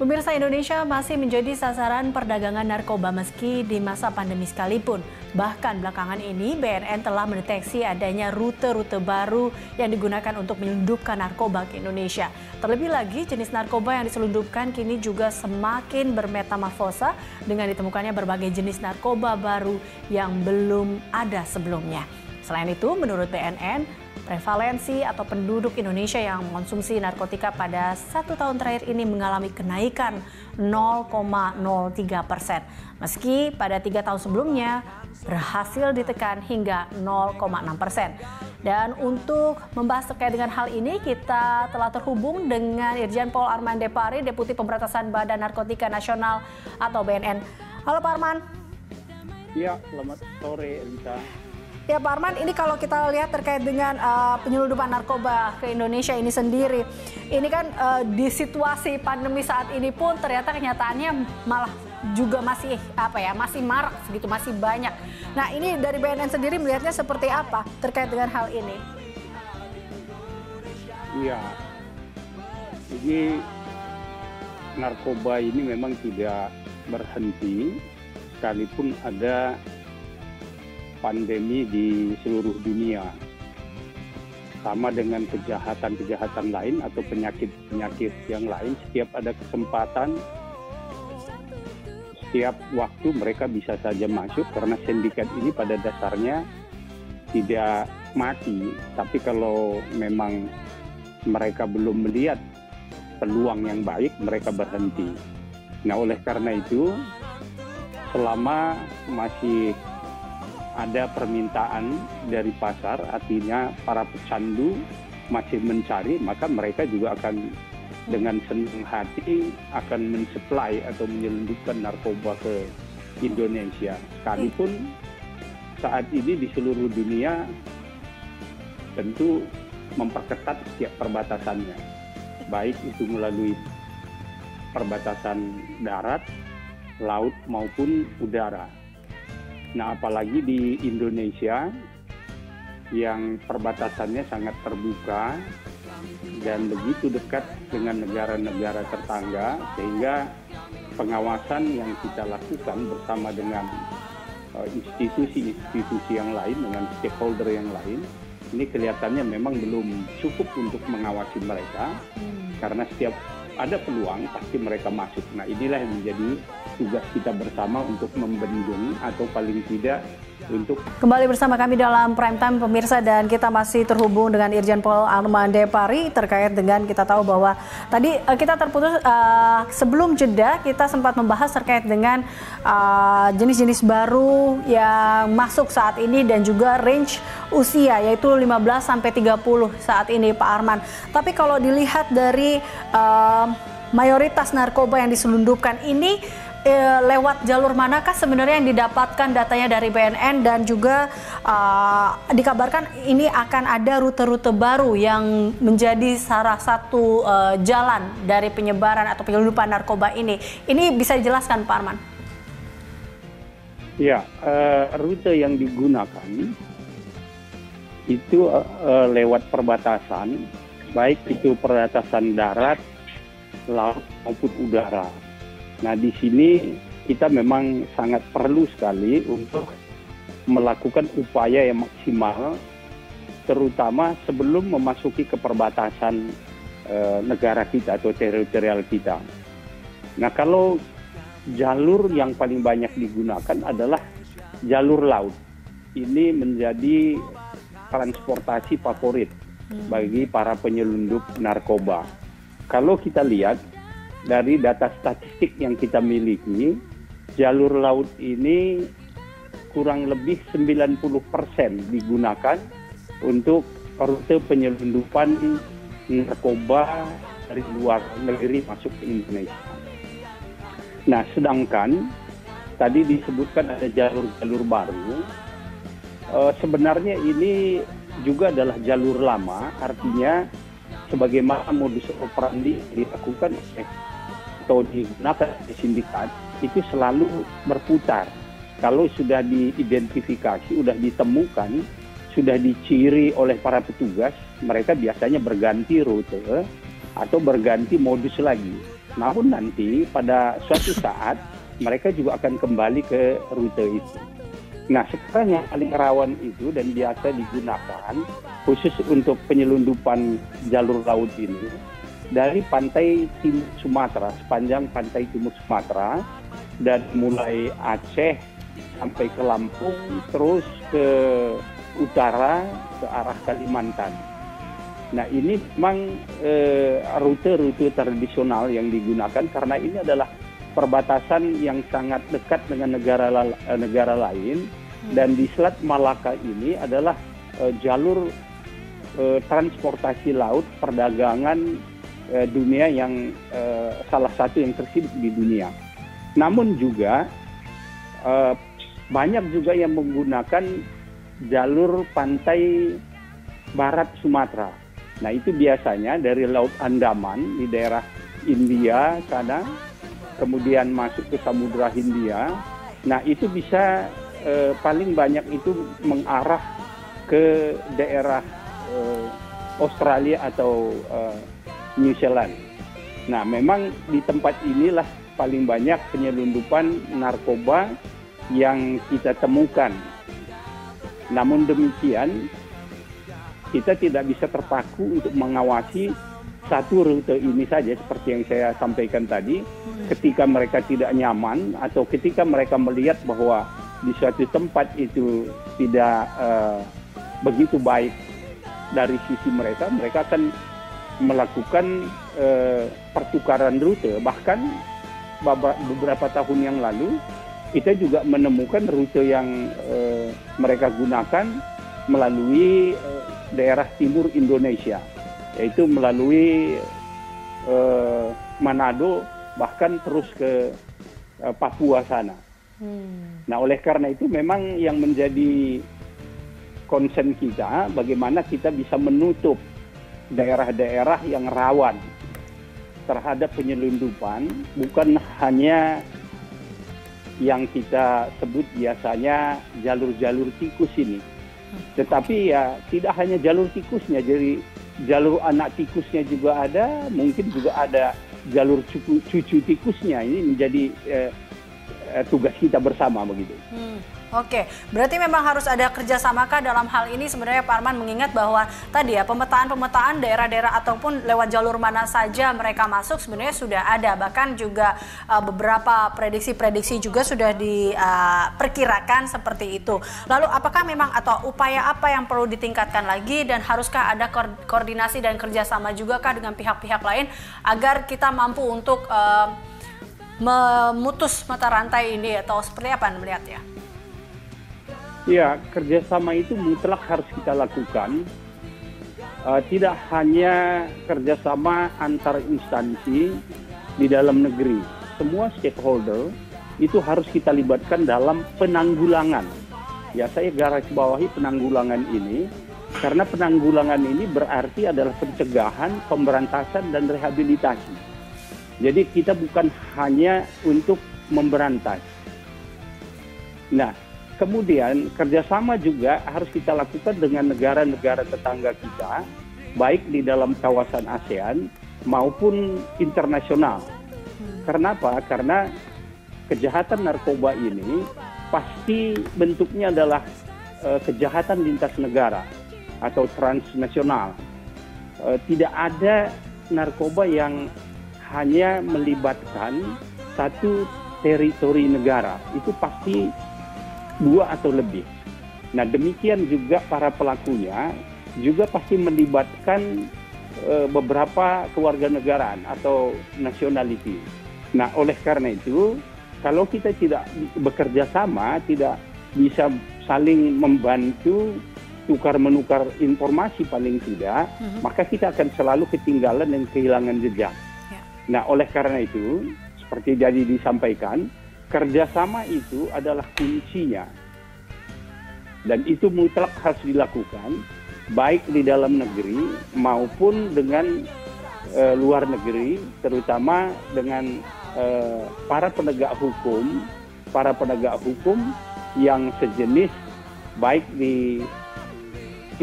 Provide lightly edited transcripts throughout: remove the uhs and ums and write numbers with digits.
Pemirsa, Indonesia masih menjadi sasaran perdagangan narkoba meski di masa pandemi sekalipun. Bahkan belakangan ini BNN telah mendeteksi adanya rute-rute baru yang digunakan untuk menyelundupkan narkoba ke Indonesia. Terlebih lagi jenis narkoba yang diselundupkan kini juga semakin bermetamorfosa dengan ditemukannya berbagai jenis narkoba baru yang belum ada sebelumnya. Selain itu, menurut BNN, prevalensi atau penduduk Indonesia yang mengonsumsi narkotika pada 1 tahun terakhir ini mengalami kenaikan 0,03%. Meski pada 3 tahun sebelumnya berhasil ditekan hingga 0,6%. Dan untuk membahas terkait dengan hal ini, kita telah terhubung dengan Irjen Pol Arman Depari, Deputi Pemberantasan Badan Narkotika Nasional atau BNN. Halo Pak Arman. Ya, selamat sore Elisa. Ya Pak Arman, ini kalau kita lihat terkait dengan penyelundupan narkoba ke Indonesia ini sendiri, ini kan di situasi pandemi saat ini pun ternyata kenyataannya malah juga masih masih marak segitu, masih banyak. Nah, ini dari BNN sendiri melihatnya seperti apa terkait dengan hal ini? Iya, ini narkoba ini memang tidak berhenti sekalipun ada pandemi di seluruh dunia. Sama dengan kejahatan-kejahatan lain atau penyakit-penyakit yang lain, setiap ada kesempatan, setiap waktu mereka bisa saja masuk karena sindikat ini pada dasarnya tidak mati. Tapi kalau memang mereka belum melihat peluang yang baik, mereka berhenti. Nah, oleh karena itu, selama masih ada permintaan dari pasar, artinya para pecandu masih mencari, maka mereka juga akan dengan senang hati akan mensuplai atau menyelundupkan narkoba ke Indonesia. Sekalipun saat ini di seluruh dunia tentu memperketat setiap perbatasannya, baik itu melalui perbatasan darat, laut maupun udara. Nah, apalagi di Indonesia yang perbatasannya sangat terbuka dan begitu dekat dengan negara-negara tetangga, sehingga pengawasan yang kita lakukan bersama dengan institusi-institusi yang lain, dengan stakeholder yang lain, ini kelihatannya memang belum cukup untuk mengawasi mereka, karena setiap ada peluang pasti mereka masuk. Nah, inilah yang menjadi tugas kita bersama untuk membendung atau paling tidak untuk kembali bersama kami dalam Prime Time pemirsa, dan kita masih terhubung dengan Irjen Pol Arman Depari terkait dengan, kita tahu bahwa tadi kita terputus sebelum jeda, kita sempat membahas terkait dengan jenis-jenis baru yang masuk saat ini dan juga range usia yaitu 15 sampai 30 saat ini Pak Arman. Tapi kalau dilihat dari mayoritas narkoba yang diselundupkan ini lewat jalur manakah sebenarnya yang didapatkan datanya dari BNN, dan juga dikabarkan ini akan ada rute-rute baru yang menjadi salah satu jalan dari penyebaran atau penyelundupan narkoba ini. Ini bisa dijelaskan Pak Arman? Ya, rute yang digunakan itu lewat perbatasan, baik itu perbatasan darat, laut maupun udara. Nah, di sini kita memang sangat perlu sekali untuk melakukan upaya yang maksimal, terutama sebelum memasuki ke perbatasan negara kita atau teritorial kita. Nah, kalau jalur yang paling banyak digunakan adalah jalur laut. Ini menjadi transportasi favorit bagi para penyelundup narkoba. Kalau kita lihat dari data statistik yang kita miliki, jalur laut ini kurang lebih 90% digunakan untuk rute penyelundupan narkoba dari luar negeri masuk ke Indonesia. Nah, sedangkan tadi disebutkan ada jalur-jalur baru, sebenarnya ini juga adalah jalur lama, artinya sebagaimana modus operandi dilakukan atau digunakan di sindikat itu selalu berputar. Kalau sudah diidentifikasi, sudah ditemukan, sudah diciri oleh para petugas, mereka biasanya berganti rute atau berganti modus lagi. Namun nanti pada suatu saat mereka juga akan kembali ke rute itu. Nah, sekarang yang paling rawan itu dan biasa digunakan khusus untuk penyelundupan jalur laut ini dari pantai timur Sumatera, sepanjang pantai timur Sumatera, dan mulai Aceh sampai ke Lampung, terus ke utara ke arah Kalimantan. Nah, ini memang rute-rute tradisional yang digunakan karena ini adalah perbatasan yang sangat dekat dengan negara lain, dan di Selat Malaka ini adalah jalur transportasi laut perdagangan dunia yang salah satu yang tersibuk di dunia. Namun juga banyak juga yang menggunakan jalur pantai barat Sumatera. Nah, itu biasanya dari Laut Andaman di daerah India sana, kemudian masuk ke Samudra Hindia. Nah, itu bisa paling banyak itu mengarah ke daerah Australia atau New Zealand. Nah, memang di tempat inilah paling banyak penyelundupan narkoba yang kita temukan. Namun demikian, kita tidak bisa terpaku untuk mengawasi satu rute ini saja seperti yang saya sampaikan tadi. Ketika mereka tidak nyaman atau ketika mereka melihat bahwa di suatu tempat itu tidak begitu baik dari sisi mereka, mereka akan melakukan pertukaran rute. Bahkan beberapa tahun yang lalu kita juga menemukan rute yang mereka gunakan melalui daerah timur Indonesia, yaitu melalui Manado, bahkan terus ke Papua sana. Nah, oleh karena itu memang yang menjadi concern kita, bagaimana kita bisa menutup daerah-daerah yang rawan terhadap penyelundupan, bukan hanya yang kita sebut biasanya jalur-jalur tikus ini. Tetapi ya tidak hanya jalur tikusnya, jadi jalur anak tikusnya juga ada, mungkin juga ada jalur cucu tikusnya. Ini menjadi tugas kita bersama begitu. Oke, berarti memang harus ada kerjasamakah dalam hal ini sebenarnya Pak Arman, mengingat bahwa tadi ya pemetaan daerah-daerah ataupun lewat jalur mana saja mereka masuk sebenarnya sudah ada, bahkan juga beberapa prediksi-prediksi juga sudah diperkirakan seperti itu. Lalu apakah memang atau upaya apa yang perlu ditingkatkan lagi, dan haruskah ada koordinasi dan kerjasama juga kah dengan pihak-pihak lain agar kita mampu untuk memutus mata rantai ini, atau seperti apa Anda melihatnya? Ya, kerjasama itu mutlak harus kita lakukan. Tidak hanya kerjasama antar instansi di dalam negeri. Semua stakeholder itu harus kita libatkan dalam penanggulangan. Ya, saya garis bawahi penanggulangan ini, karena penanggulangan ini berarti adalah pencegahan, pemberantasan, dan rehabilitasi. Jadi kita bukan hanya untuk memberantas. Nah, kemudian kerjasama juga harus kita lakukan dengan negara-negara tetangga kita, baik di dalam kawasan ASEAN maupun internasional. Kenapa? Karena kejahatan narkoba ini pasti bentuknya adalah kejahatan lintas negara atau transnasional. Tidak ada narkoba yang hanya melibatkan satu teritori negara, itu pasti dua atau lebih. Nah, demikian juga para pelakunya juga pasti melibatkan beberapa kewarganegaraan atau nationality. Nah, oleh karena itu, kalau kita tidak bekerja sama, tidak bisa saling membantu, tukar-menukar informasi paling tidak, maka kita akan selalu ketinggalan dan kehilangan jejak. Nah, oleh karena itu, seperti jadi disampaikan, kerjasama itu adalah kuncinya. Dan itu mutlak harus dilakukan, baik di dalam negeri maupun dengan luar negeri, terutama dengan para penegak hukum yang sejenis, baik di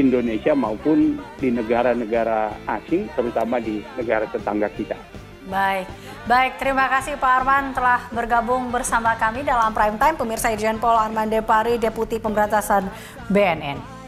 Indonesia maupun di negara-negara asing, terutama di negara tetangga kita. Baik, baik. Terima kasih Pak Arman telah bergabung bersama kami dalam Prime Time. Pemirsa, Irjen Pol Arman Depari, Deputi Pemberantasan BNN.